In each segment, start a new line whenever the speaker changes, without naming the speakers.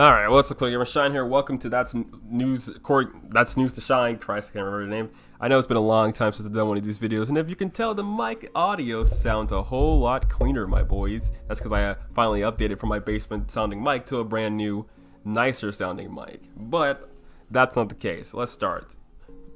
All right, what's up, Gamer Shine here. Welcome to That's News to Shine. Christ, I can't remember the name. I know it's been a long time since I've done one of these videos, and if you can tell, the mic audio sounds a whole lot cleaner, my boys. That's because I finally updated from my basement sounding mic to a brand new, nicer sounding mic. But that's not the case. Let's start.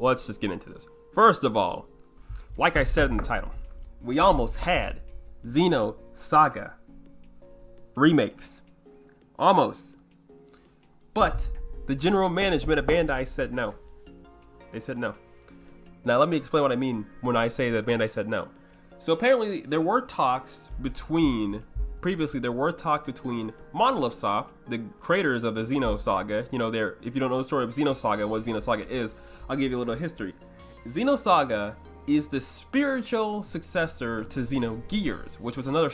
Let's just get into this. First of all, like I said in the title, we almost had Xenosaga remakes. Almost. But the general management of Bandai said no. They said no. Now let me explain what I mean when I say that Bandai said no. So apparently there were talks between Monolith Soft, the creators of the Xenosaga. You know, if you don't know the story of Xenosaga and what Xenosaga is, I'll give you a little history. Xenosaga is the spiritual successor to Xenogears, which was another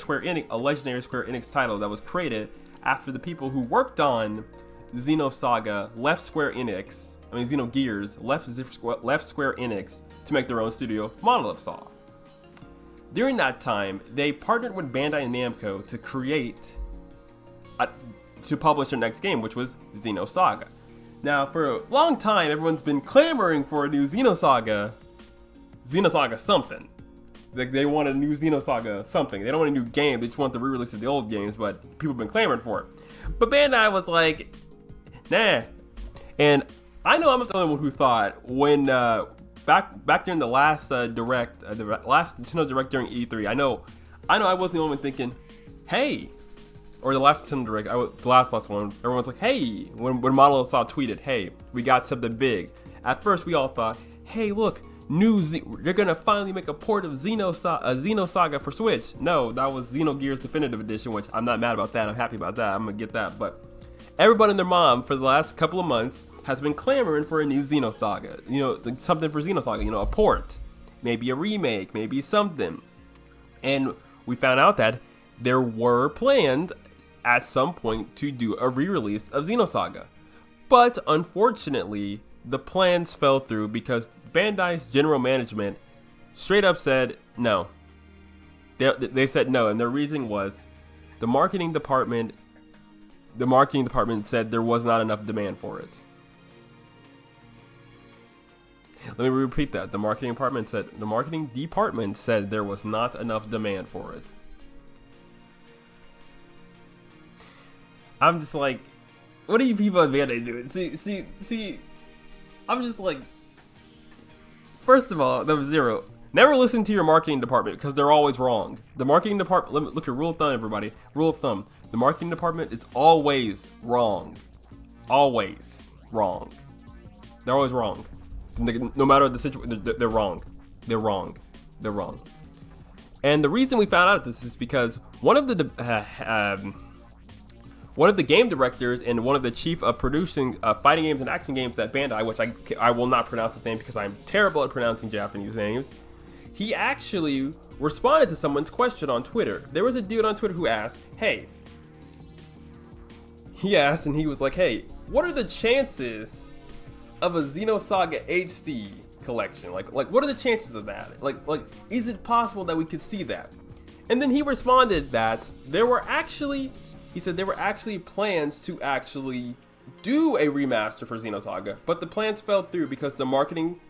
a legendary Square Enix title that was created after the people who worked on Xenosaga left Xenogears left Square Enix to make their own studio, Monolith Soft. During that time, they partnered with Bandai and Namco to publish their next game, which was Xenosaga. Now, for a long time, everyone's been clamoring for a new Xenosaga something. Like, they want a new Xenosaga something. They don't want a new game, they just want the re-release of the old games, but people have been clamoring for it. But Bandai was like, nah. And I know I'm not the only one who thought when back during the last direct, the last Nintendo Direct during E3, I know I wasn't the only one thinking, hey, or the last Nintendo Direct, the last one, everyone's like, hey, when Monolith Soft tweeted, hey, we got something big. At first we all thought, hey, look, they're gonna finally make a port of Xenosaga for Switch. No, that was Xenogears Definitive Edition, which I'm not mad about that. I'm happy about that. I'm gonna get that. But everybody and their mom for the last couple of months has been clamoring for a new Xenosaga. You know, something for Xenosaga. You know, a port, maybe a remake, maybe something. And we found out that there were plans at some point to do a re-release of Xenosaga, but unfortunately, the plans fell through because Bandai's general management straight up said no. They said no, and their reason was the marketing department said there was not enough demand for it. Let me repeat that. The marketing department said there was not enough demand for it. I'm just like, what are you people at Bandai doing? See, I'm just like, first of all, number zero, never listen to your marketing department because they're always wrong. The marketing department, look at rule of thumb, everybody. Rule of thumb. The marketing department is always wrong. Always wrong. They're always wrong. No matter the situation, they're wrong. They're wrong. They're wrong. And the reason we found out this is because one of the game directors and one of the chief of producing fighting games and action games at Bandai, which I will not pronounce his name because I'm terrible at pronouncing Japanese names, he actually responded to someone's question on Twitter. There was a dude on Twitter who asked, hey, and he was like, hey, what are the chances of a Xenosaga HD collection? Like what are the chances of that? Like, is it possible that we could see that? And then he responded that he said there were actually plans to actually do a remaster for Xenosaga, but the plans fell through because the marketing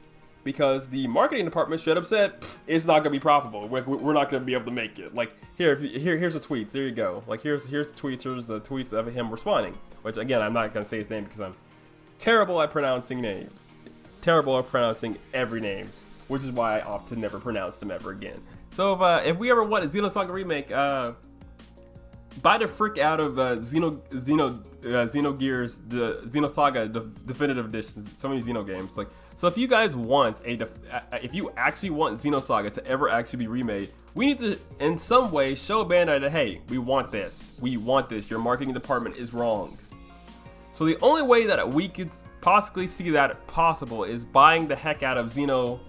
department straight up said it's not gonna be profitable. We're not gonna be able to make it. Like here's the tweets. There you go. Like here's the tweets. Here's the tweets of him responding. Which again, I'm not gonna say his name because I'm terrible at pronouncing names. Terrible at pronouncing every name, which is why I opt to never pronounce them ever again. So if we ever want a Xenosaga remake, buy the frick out of Xenogears, the Xenosaga Definitive Edition, so many Xeno games. Like, so if you guys want if you actually want Xenosaga to ever actually be remade, we need to in some way show Bandai that, hey, we want this. Your marketing department is wrong. So the only way that we could possibly see that possible is buying the heck out of Xenoblade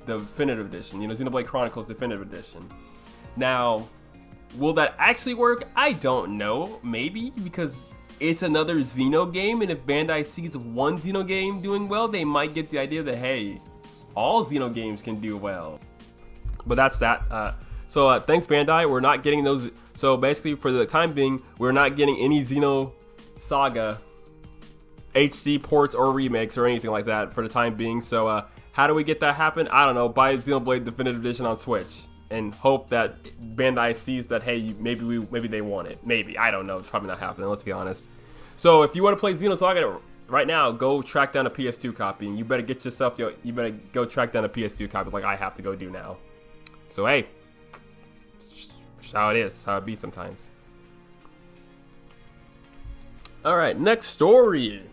Definitive Edition. You know, Xenoblade Chronicles Definitive Edition. Now, will that actually work? I don't know. Maybe, because it's another Xeno game, and if Bandai sees one Xeno game doing well, they might get the idea that, hey, all Xeno games can do well. But that's that. So thanks Bandai, we're not getting those. So basically, for the time being, we're not getting any Xenosaga HD ports or remakes or anything like that for the time being. So how do we get that happen? I don't know. Buy Xenoblade Definitive Edition on Switch and hope that Bandai sees that, hey, maybe they want it. Maybe, I don't know. It's probably not happening. Let's be honest. So if you want to play Xenosaga right now, go track down a PS2 copy, and you better get yourself you better go track down a PS2 copy like I have to go do now. So hey, that's how it is. That's how it be sometimes. All right, next story.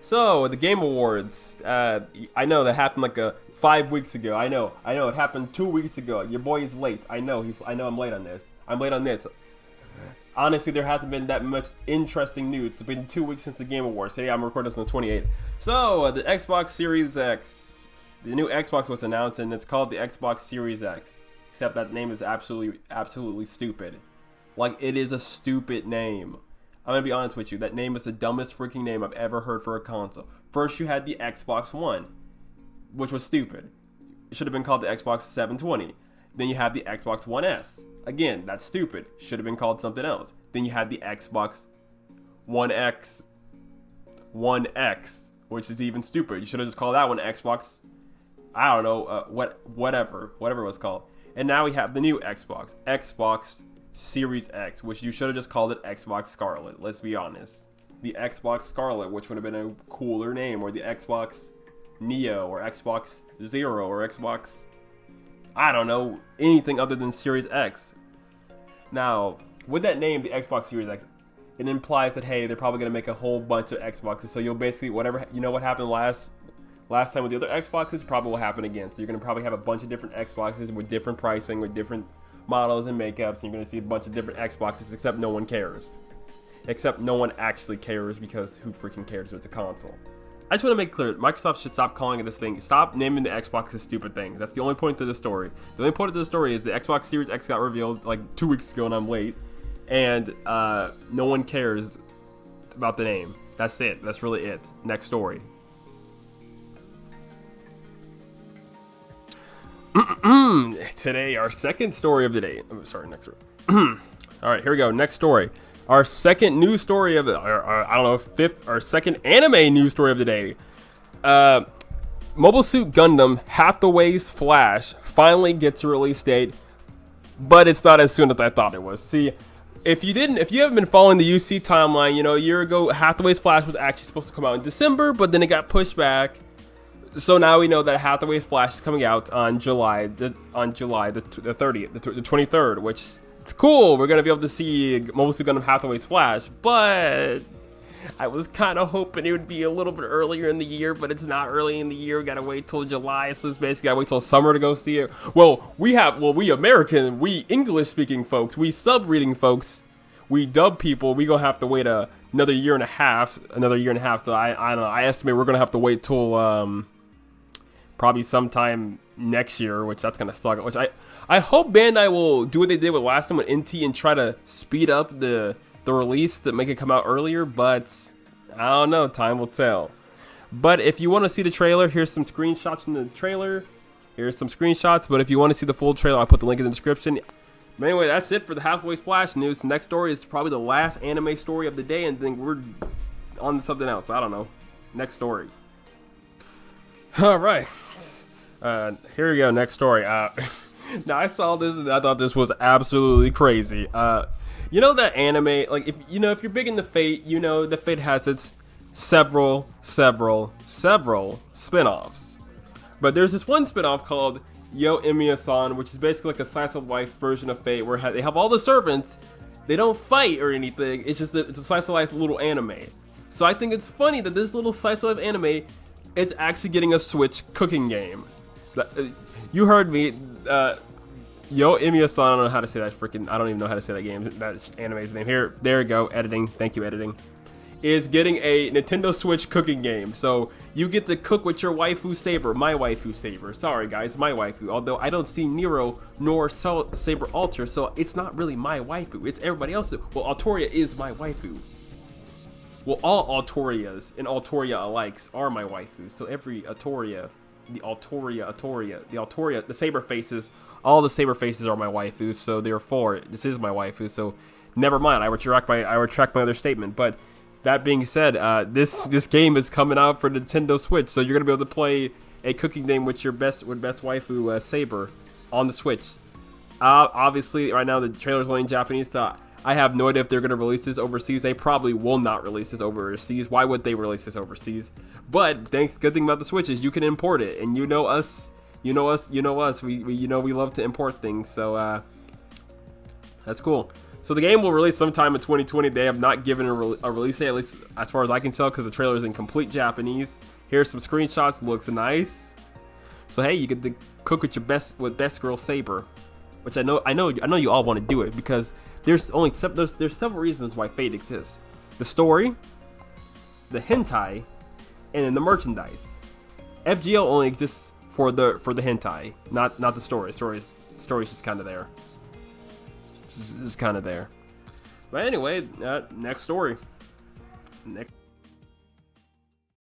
So the Game Awards, I know that happened like 5 weeks ago. I know it happened 2 weeks ago. Your boy is late. I know I'm late on this. Honestly, there hasn't been that much interesting news. It's been 2 weeks since the Game Awards. Today I'm recording this on the 28th. So the Xbox Series X, the new Xbox was announced, and it's called the Xbox Series X. Except that name is absolutely stupid. Like, it is a stupid name. I'm gonna be honest with you. That name is the dumbest freaking name I've ever heard for a console. First, you had the Xbox One, which was stupid. It should have been called the Xbox 720. Then you have the Xbox One S. Again, that's stupid. Should have been called something else. Then you had the Xbox One X, which is even stupid. You should have just called that one Xbox. I don't know, whatever it was called. And now we have the new Xbox Series X, which you should have just called it Xbox Scarlet. Let's be honest. The Xbox Scarlet, which would have been a cooler name, or the Xbox Neo, or Xbox Zero, or Xbox, I don't know, anything other than Series X. Now, with that name, the Xbox Series X, it implies that, hey, they're probably going to make a whole bunch of Xboxes. So you'll basically, whatever, you know what happened last time with the other Xboxes, probably will happen again. So you're going to probably have a bunch of different Xboxes with different pricing, with different models and makeups. And you're going to see a bunch of different Xboxes, except no one cares. Except no one actually cares, because who freaking cares? It's a console. I just want to make clear, Microsoft should stop calling it this thing. Stop naming the Xbox a stupid thing. That's the only point to the story. The only point of the story is the Xbox Series X got revealed like 2 weeks ago, and I'm late. And no one cares about the name. That's it. That's really it. Next story. Today, our second story of the day. Oh, sorry, next story. All right, here we go. Next story. Our second news story of the, I don't know, our second anime news story of the day. Mobile Suit Gundam Hathaway's Flash finally gets a release date, but it's not as soon as I thought it was. See, if you haven't been following the UC timeline, you know, a year ago, Hathaway's Flash was actually supposed to come out in December, but then it got pushed back. So now we know that Hathaway's Flash is coming out on July the 30th, the 23rd, which, it's cool. We're gonna be able to see Mobile Suit Gundam Hathaway's Flash, but I was kind of hoping it would be a little bit earlier in the year, but it's not early in the year. We gotta wait till July, so it's basically gotta wait till summer to go see it. We American, we English-speaking folks, we sub-reading folks, we dub people, we gonna have to wait another year and a half. So I don't know. I estimate we're gonna have to wait till probably sometime next year, which that's gonna suck. Which I hope Bandai will do what they did with last time with NT and try to speed up the release to make it come out earlier, but I don't know. Time will tell. But if you want to see the trailer, here's some screenshots from the trailer. Here's some screenshots. But if you want to see the full trailer, I'll put the link in the description. But anyway, that's it for the Hathaway's Flash news. The next story is probably the last anime story of the day, and then we're on to something else. I don't know. Next story. All right. Here we go. Next story. Now I saw this and I thought this was absolutely crazy. You know that anime, like if you're big into Fate, you know that Fate has its several spin-offs. But there's this one spin-off called Yo Emiya-san, which is basically like a slice of life version of Fate, where they have all the servants. They don't fight or anything. It's just it's a slice of life little anime. So I think it's funny that this little slice of life anime is actually getting a Switch cooking game. You heard me. Yo Emiya-san, I don't know how to say that I don't even know how to say that game. That anime's name. Here, there we go. Editing. Thank you, editing. Is getting a Nintendo Switch cooking game. So you get to cook with your waifu Saber. My waifu Saber. Sorry guys, my waifu. Although I don't see Nero nor Saber Alter, so it's not really my waifu. It's everybody else's. Well, Altoria is my waifu. Well, all Altorias and Altoria alikes are my waifu. So every Altoria the Altoria, the saber faces. All the saber faces are my waifus, so therefore this is my waifu. So never mind. I retract my other statement. But that being said, this game is coming out for Nintendo Switch, so you're gonna be able to play a cooking game with your best waifu Saber on the Switch. Obviously, right now the trailer's only in Japanese, so I have no idea if they're gonna release this overseas. They probably will not release this overseas. Why would they release this overseas? But good thing about the Switch is you can import it, and you know us. We love to import things, so that's cool. So the game will release sometime in 2020. They have not given a release date, at least as far as I can tell, because the trailer is in complete Japanese. Here's some screenshots. Looks nice. So hey, you get to cook with your best girl Saber, which I know you all want to do it because there's several reasons why Fate exists: the story, the hentai, and then the merchandise. FGL only exists for the hentai, not the story. The story's just kind of there. Just kind of there. But anyway, next story. Next.